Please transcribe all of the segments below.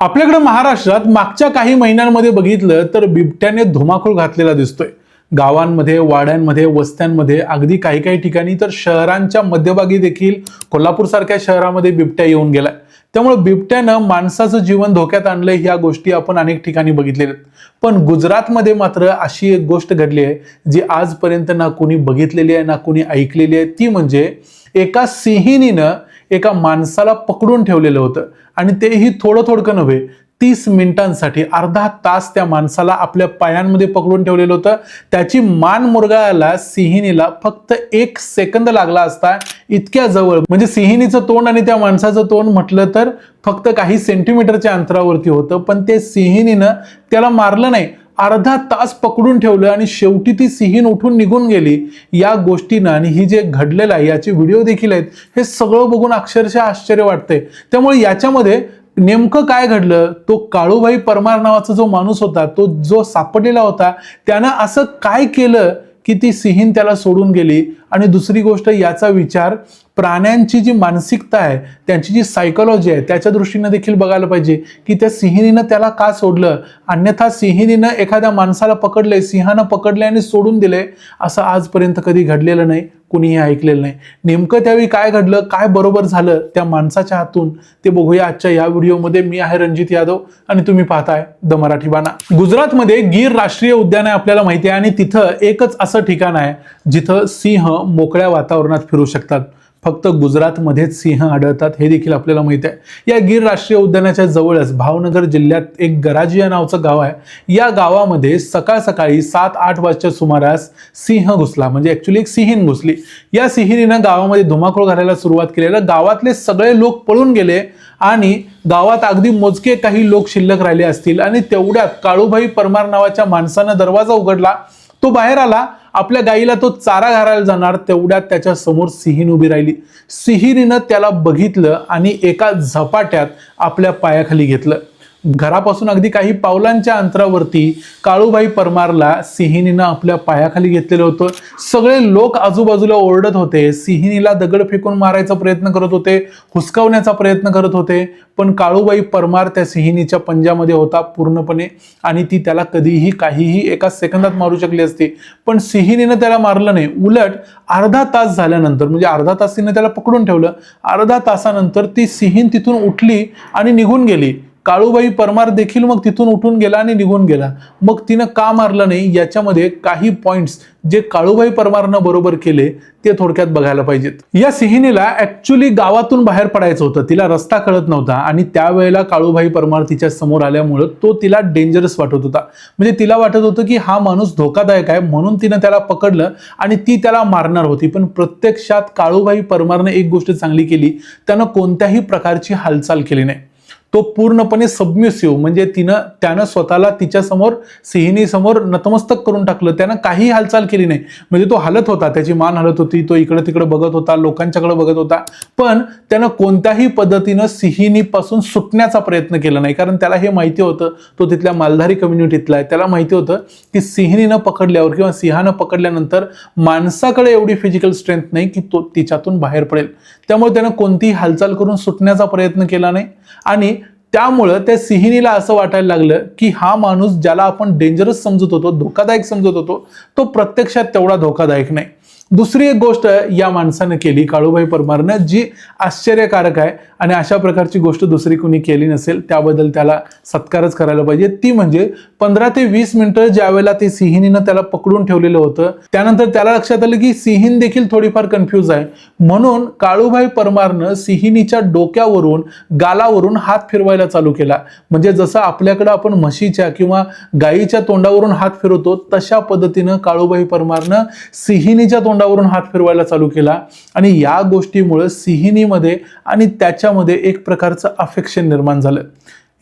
आपल्याकडे महाराष्ट्रात मागच्या काही महिन्यांमध्ये बघितलं तर बिबट्याने धुमाकूळ घातलेला दिसतोय। गावांमध्ये, वाड्यांमध्ये, वस्त्यांमध्ये, अगदी काही काही ठिकाणी तर शहरांच्या मध्यभागी देखील कोल्हापूर सारख्या शहरामध्ये बिबट्या येऊन गेलाय। त्यामुळे बिबट्यानं माणसाचं जीवन धोक्यात आणलंय, ह्या गोष्टी आपण अनेक ठिकाणी बघितलेल्या आहेत। पण गुजरातमध्ये मात्र अशी एक गोष्ट घडली आहे जी आजपर्यंत ना कोणी बघितलेली आहे ना कोणी ऐकलेली आहे। ती म्हणजे एका सिंहिणीनं एका माणसाला पकडून ठेवलेलं होतं आणि तेही थोडं नव्हे, 30 मिनिटांसाठी, अर्धा तास त्या माणसाला आपल्या पायांमध्ये पकडून ठेवलेलं होतं। त्याची मान मुरगाळायला सिंहिणीला फक्त 1 सेकंद लागला असता, इतक्या जवळ। म्हणजे सिंहिणीचं तोंड आणि त्या माणसाचं तोंड म्हटलं तर फक्त काही सेंटीमीटरच्या अंतरावरती होतं, पण ते सिंहिणीनं त्याला मारलं नाही, अर्धा तास पकडून ठेवलं आणि शेवटी ती सिंहीण उठून निघून गेली। या गोष्टीनं आणि ही जे घडलेलं आहे याचे व्हिडिओ देखील आहेत, हे सगळं बघून अक्षरशः आश्चर्य वाटतंय। त्यामुळे याच्यामध्ये नेमकं काय घडलं, तो काळूभाई परमार नावाचा जो माणूस होता, तो जो सापडलेला होता, त्यानं असं काय केलं की ती सिंहीण त्याला सोडून गेली। आणि दुसरी गोष्ट, याचा विचार प्राण्यांची जी मानसिकता आहे, त्यांची जी सायकोलॉजी आहे, त्याच्या दृष्टीने देखील बघायला पाहिजे की त्या सिंहिणीनं त्याला का सोडलं। अन्यथा सिंहिणीनं एखाद्या माणसाला पकडले, सिंहानं पकडले आणि सोडून दिले, असं आजपर्यंत कधी घडलेलं नाही, कुणीही ऐकलेलं नाही। नेमकं त्यावेळी काय घडलं, काय बरोबर झालं त्या माणसाच्या हातून, ते बघूया आजच्या या व्हिडिओमध्ये। मी आहे रणजित यादव आणि तुम्ही पाहताय द मराठी बाणा। गुजरातमध्ये गीर राष्ट्रीय उद्यान आहे, आपल्याला माहिती आहे, आणि तिथं एकच असं ठिकाण आहे जिथं सिंह मोकळ्या वातावरणात फिरू शकतात। फक्त गुजरातमध्येच सिंह आढळतात, हे देखील आपल्याला माहिती आहे। या गीर राष्ट्रीय उद्यानाच्या जवळच भावनगर जिल्ह्यात एक गराजिया नावाचं गाव आहे। या गावामध्ये सकाळ सकाळी 7-8 वाजच्या सुमारास सिंह घुसला, म्हणजे ऍक्च्युली एक सिंहीण घुसली। या सिंहिणीनं गावामध्ये धुमाकूळ घालायला सुरुवात केलेलं, गावातले सगळे लोक पळून गेले आणि गावात अगदी मोजके काही लोक शिल्लक राहिले असतील। आणि तेवढ्यात काळूभाई परमार नावाच्या माणसानं दरवाजा उघडला, तो बाहेर आला, आपल्या गाईला तो चारा घालायला जाणार, तेवढ्यात त्याच्या समोर सिंहीण उभी राहिली। सिंहिणीनं त्याला बघितलं आणि एका झपाट्यात आपल्या पायाखाली घेतलं। घरापासून अगदी काही पावलांच्या अंतरावरती काळूभाई परमारला सिंहिणीनं आपल्या पायाखाली घेतलेलं होतं। सगळे लोक आजूबाजूला ओरडत होते, सिंहिणीला दगड फेकून मारायचा प्रयत्न करत होते, हुसकावण्याचा प्रयत्न करत होते, पण काळूभाई परमार त्या सिंहिणीच्या पंजामध्ये होता पूर्णपणे, आणि ती त्याला कधीही काहीही एका सेकंदात मारू शकली असती, पण सिंहिणीनं त्याला मारलं नाही। उलट अर्धा तास झाल्यानंतर, म्हणजे अर्धा तास तिने त्याला पकडून ठेवलं, अर्धा तासानंतर ती सिंहीण तिथून उठली आणि निघून गेली। काळूभाई परमार देखील मग तिथून उठून गेला आणि निघून गेला। मग तिनं का मारलं नाही, याच्यामध्ये काही पॉइंट्स जे काळूभाई परमारनं बरोबर केले ते थोडक्यात बघायला पाहिजेत। या सिंहिणीला ऍक्च्युली गावातून बाहेर पडायचं होतं, तिला रस्ता कळत नव्हता, आणि त्यावेळेला काळूभाई परमार तिच्या समोर आल्यामुळे तो तिला डेंजरस वाटत होता। म्हणजे तिला वाटत होतं की हा माणूस धोकादायक आहे, म्हणून तिनं त्याला पकडलं आणि ती त्याला मारणार होती। पण प्रत्यक्षात काळूभाई परमारने एक गोष्ट चांगली केली, त्यानं कोणत्याही प्रकारची हालचाल केली नाही। तो पूर्णपणे सबमिसिव्ह, म्हणजे त्यानं स्वतःला तिच्या समोर, सिंहिणी समोर नतमस्तक करून टाकलं। त्यानं काही हालचाल केली नाही, म्हणजे तो हलत होता, त्याची मान हलत होती, तो इकडे तिकडे बघत होता, लोकांच्याकडे बघत होता, पण त्यानं कोणत्याही पद्धतीनं सिंहिणीपासून सुटण्याचा प्रयत्न केला नाही। कारण त्याला हे माहिती होतं, तो तिथल्या मालधारी कम्युनिटीतला आहे, त्याला माहिती होतं की सिंहिणीनं पकडल्यावर किंवा सिंहानं पकडल्यानंतर माणसाकडे एवढी फिजिकल स्ट्रेंथ नाही की तो तिच्यातून बाहेर पडेल। त्यामुळे त्यानं कोणतीही हालचाल करून सुटण्याचा प्रयत्न केला नाही, आणि त्यामुळं त्या सिंहिणीला असं वाटायला लागलं की हा माणूस ज्याला आपण डेंजरस समजत होतो, धोकादायक समजत होतो, तो प्रत्यक्षात तेवढा धोकादायक नाही। दुसरी एक गोष्ट या माणसानं केली, काळूभाई परमारनं, जी आश्चर्यकारक आहे, आणि अशा प्रकारची गोष्ट दुसरी कोणी केली नसेल, त्याबद्दल त्याला सत्कारच करायला पाहिजे। ती म्हणजे 15 ते 20 मिनिटं ज्यावेळेला ते सिंहिणीनं त्याला पकडून ठेवलेलं होतं, त्यानंतर त्याला लक्षात आलं की सिंहीण देखील थोडीफार कन्फ्यूज आहे, म्हणून काळूभाई परमारनं सिंहिणीच्या डोक्यावरून, गालावरून हात फिरवायला चालू केला। म्हणजे जसं आपल्याकडे आपण म्हशीच्या किंवा गायीच्या तोंडावरून हात फिरवतो, तशा पद्धतीनं काळूभाई परमारनं सिंहिणीच्या तोंडावरून हात फिरवायला चालू केला। आणि या गोष्टीमुळे सिंहिणीमध्ये आणि त्याच्यामध्ये एक प्रकारचं अफेक्शन निर्माण झालं।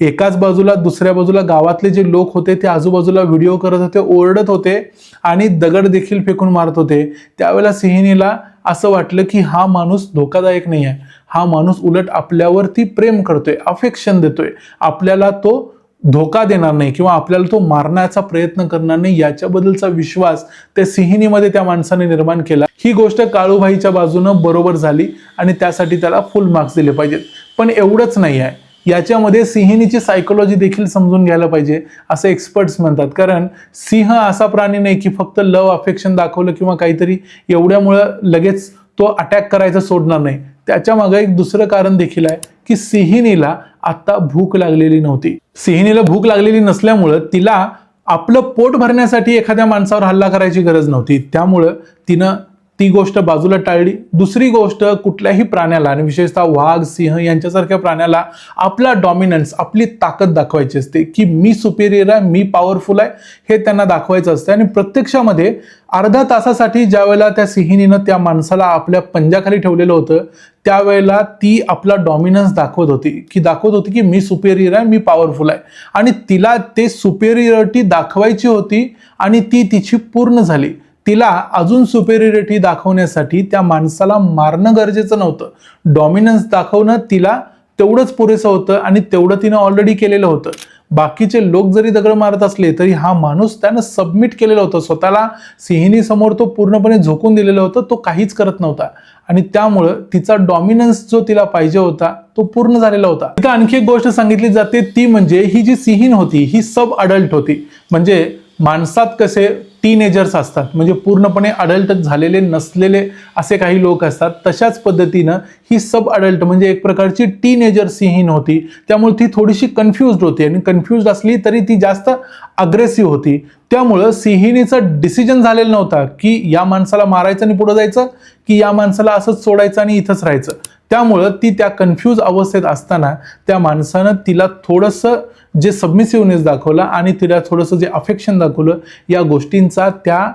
एकाच बाजूला, दुसऱ्या बाजूला गावातले जे लोक होते ते आजूबाजूला व्हिडिओ करत होते, ओरडत होते आणि दगड देखील फेकून मारत होते। त्यावेळेला सिंहिणीला असं वाटलं की हा माणूस धोकादायक नाही आहे, हा माणूस उलट आपल्यावरती प्रेम करतोय, अफेक्शन देतोय, आपल्याला तो धोका देणार नाही किंवा आपल्याला तो मारण्याचा प्रयत्न करणार नाही, याच्याबद्दलचा विश्वास त्या सिंहिणीमध्ये त्या माणसाने निर्माण केला। ही गोष्ट काळूभाईच्या बाजूनं बरोबर झाली आणि त्यासाठी त्याला फुल मार्क्स दिले पाहिजेत। पण एवढंच नाही आहे, याच्यामध्ये सिंहिणीची सायकोलॉजी देखील समजून घ्यायला पाहिजे असं एक्सपर्ट्स म्हणतात. कारण सिंह असा प्राणी नाही की फक्त लव अफेक्शन दाखवलं किंवा काहीतरी एवढ्यामुळं लगेच तो अटॅक करायचं सोडणार नाही. त्याच्या मागे एक दुसरं कारण देखील आहे की सिंहिणीला आता भूक लागलेली नव्हती. सिंहिणीला भूक लागलेली नसल्यामुळं तिला आपलं पोट भरण्यासाठी एखाद्या माणसावर हल्ला करायची गरज नव्हती. त्यामुळं तिनं ती गोष्ट बाजूला टाळली. दुसरी गोष्ट, कुठल्याही प्राण्याला आणि विशेषतः वाघ, सिंह यांच्यासारख्या प्राण्याला आपला डॉमिनन्स, आपली ताकद दाखवायची असते की मी सुपेरियर आहे, मी पॉवरफुल आहे, हे त्यांना दाखवायचं असतं. आणि प्रत्यक्षामध्ये अर्धा तासासाठी ज्या वेळेला त्या सिंहिणीनं त्या माणसाला आपल्या पंजाखाली ठेवलेलं होतं त्यावेळेला ती आपला डॉमिनन्स दाखवत होती की मी सुपेरियर आहे, मी पॉवरफुल आहे. आणि तिला ते सुपेरियरिटी दाखवायची होती आणि ती तिची पूर्ण झाली. तिला अजून सुपेरियरिटी दाखवण्यासाठी त्या माणसाला मारणं गरजेचं नव्हतं. डॉमिनन्स दाखवणं तिला तेवढंच पुरेसं होतं आणि तेवढं तिनं ऑलरेडी केलेलं होतं. बाकीचे लोक जरी दगड मारत असले तरी हा माणूस त्यानं सबमिट केलेलं होतं. स्वतःला सिंहिणी समोर तो पूर्णपणे झोकून दिलेलं होतं. तो काहीच करत नव्हता आणि त्यामुळं तिचा डॉमिनन्स जो तिला पाहिजे होता तो पूर्ण झालेला होता. इथं आणखी एक गोष्ट सांगितली जाते ती म्हणजे ही जी सिंहीण होती ही सब अडल्ट होती. म्हणजे माणसात कसे टीनेजर्स असतात, म्हणजे पूर्णपणे अडल्ट झालेले नसलेले असे काही लोक असतात, तशाच पद्धतीनं ही सब अडल्ट म्हणजे एक प्रकारची टीनेजर सिंहीण होती. त्यामुळे ती थोडीशी कन्फ्युज्ड होती आणि कन्फ्युज्ड असली तरी ती जास्त अग्रेसिव्ह होती. त्यामुळं सिंहिणीचा डिसिजन झालेला नव्हता की या माणसाला मारायचं आणि पुढे जायचं की या माणसाला असंच सोडायचं आणि इथंच राहायचं. त्यामुळं ती त्या कन्फ्यूज अवस्थेत असताना त्या माणसानं तिला थोडंसं जे सबमिसिव्हनेस दाखवला आणि तिला थोडंसं जे अफेक्शन दाखवलं, या गोष्टींचा त्या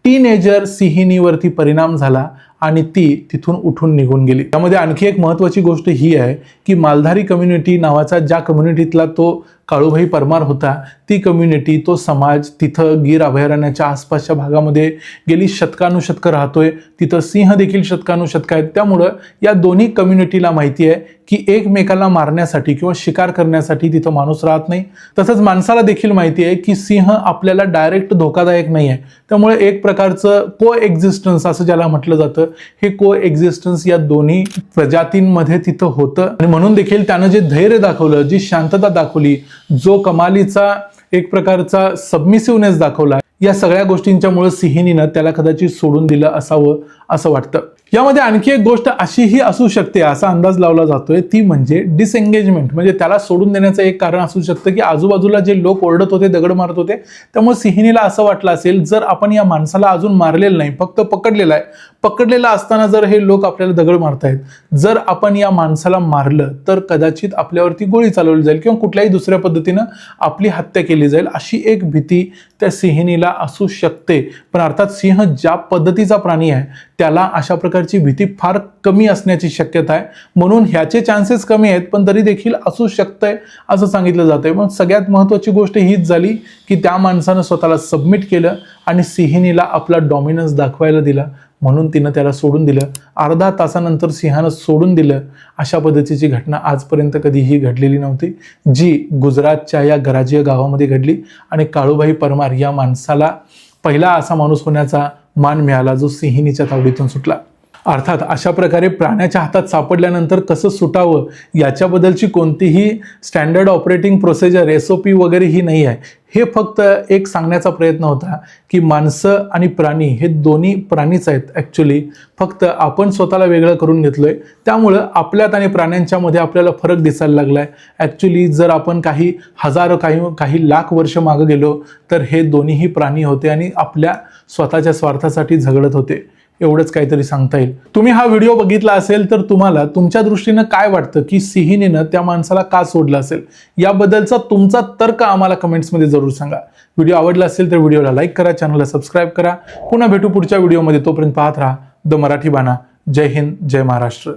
टीनेजर सिंहिणीवरती परिणाम झाला आणि ती तिथून उठून निघून गेली. त्यामध्ये आणखी एक महत्त्वाची गोष्ट ही आहे की मालधारी कम्युनिटी नावाचा ज्या कम्युनिटीतला तो काळूभाई परमार होता, ती कम्युनिटी, तो समाज तिथं गीर अभयारण्याच्या आसपासच्या भागामध्ये गेली शतकानुशतकं राहतोय. तिथं सिंह देखील शतकानुशतक आहेत. त्यामुळं या दोन्ही कम्युनिटीला माहिती आहे की एकमेकाला मारण्यासाठी किंवा शिकार करण्यासाठी तिथं माणूस राहत नाही. तसंच माणसाला देखील माहिती आहे की सिंह आपल्याला डायरेक्ट धोकादायक नाही आहे. त्यामुळे एक प्रकारचं को एक्झिस्टन्स असं ज्याला म्हटलं जातं, हे को एक्झिस्टन्स या दोन्ही प्रजातींमध्ये तिथं होतं. आणि म्हणून देखील त्यानं जे धैर्य दाखवलं, जी शांतता दाखवली, जो कमालीचा एक प्रकारचा सबमिसिव्हनेस दाखवला, या सगळ्या गोष्टींच्या मुळे सिंहिणीनं त्याला कदाचित सोडून दिलं असावं असं वाटतं. यामध्ये आणखी एक गोष्ट अशीही असू शकते असा अंदाज लावला जातोय, ती म्हणजे डिसएंगेजमेंट. म्हणजे त्याला सोडून देण्याचं एक कारण असू शकतं की आजूबाजूला जे लोक ओरडत होते, दगड मारत होते, त्यामुळे सिंहिणीला असं वाटलं असेल जर आपण या माणसाला अजून मारलेलं नाही, फक्त पकडलेला आहे, पकडलेला असताना जर हे लोक आपल्याला दगड मारतायत, जर आपण या माणसाला मारलं तर कदाचित आपल्यावरती गोळी चालवली जाईल किंवा कुठल्याही दुसऱ्या पद्धतीनं आपली हत्या केली जाईल, अशी एक भीती त्या सिंहिणीला असू शकते. पण अर्थात सिंह ज्या पद्धतीचा प्राणी आहे त्याला अशा प्रकारची भीती फार कमी असण्याची शक्यता आहे. म्हणून ह्याचे चान्सेस कमी आहेत, पण तरी देखील असू शकतंय असं सांगितलं जातंय. पण सगळ्यात महत्त्वाची गोष्ट हीच झाली की त्या माणसानं स्वतःला सबमिट केलं आणि सिंहिणीला आपला डॉमिनन्स दाखवायला दिला, म्हणून तिनं त्याला सोडून दिलं. अर्धा तासानंतर सिंहानं सोडून दिलं. अशा पद्धतीची घटना आजपर्यंत कधीही घडलेली नव्हती, जी गुजरातच्या या गराजिया गावामध्ये घडली. आणि काळूभाई परमार या माणसाला पहिला असा माणूस होण्याचा मान मिळाला जो सिंहिणीच्या तावडीतून सुटला. अर्थात अशा प्रकारे प्राण्याच्या हातात सापडल्यानंतर कसं सुटावं याच्याबद्दलची कोणतीही स्टँडर्ड ऑपरेटिंग प्रोसिजर, SOP वगैरे ही नाही आहे. हे फक्त एक सांगण्याचा प्रयत्न होता की माणसं आणि प्राणी हे दोन्ही प्राणीच आहेत ॲक्च्युली, फक्त आपण स्वतःला वेगळं करून घेतलोय. त्यामुळं आपल्यात आणि प्राण्यांच्यामध्ये आपल्याला फरक दिसायला लागलाय. ॲक्च्युली जर आपण काही हजारो काही लाख वर्ष मागं गेलो तर हे दोन्हीही प्राणी होते आणि आपल्या स्वतःच्या स्वार्थासाठी झगडत होते. एवढंच काहीतरी सांगता येईल. तुम्ही हा व्हिडिओ बघितला असेल तर तुम्हाला तुमच्या दृष्टीनं काय वाटतं की सिंहिणीनं त्या माणसाला का सोडलं असेल, याबद्दलचा तुमचा तर्क आम्हाला कमेंट्समध्ये जरूर सांगा. व्हिडिओ आवडला असेल तर व्हिडिओला लाईक करा, चॅनलला सबस्क्राईब करा. पुन्हा भेटू पुढच्या व्हिडिओमध्ये. तोपर्यंत पाहत राहा द मराठी बाणा. जय हिंद, जय महाराष्ट्र.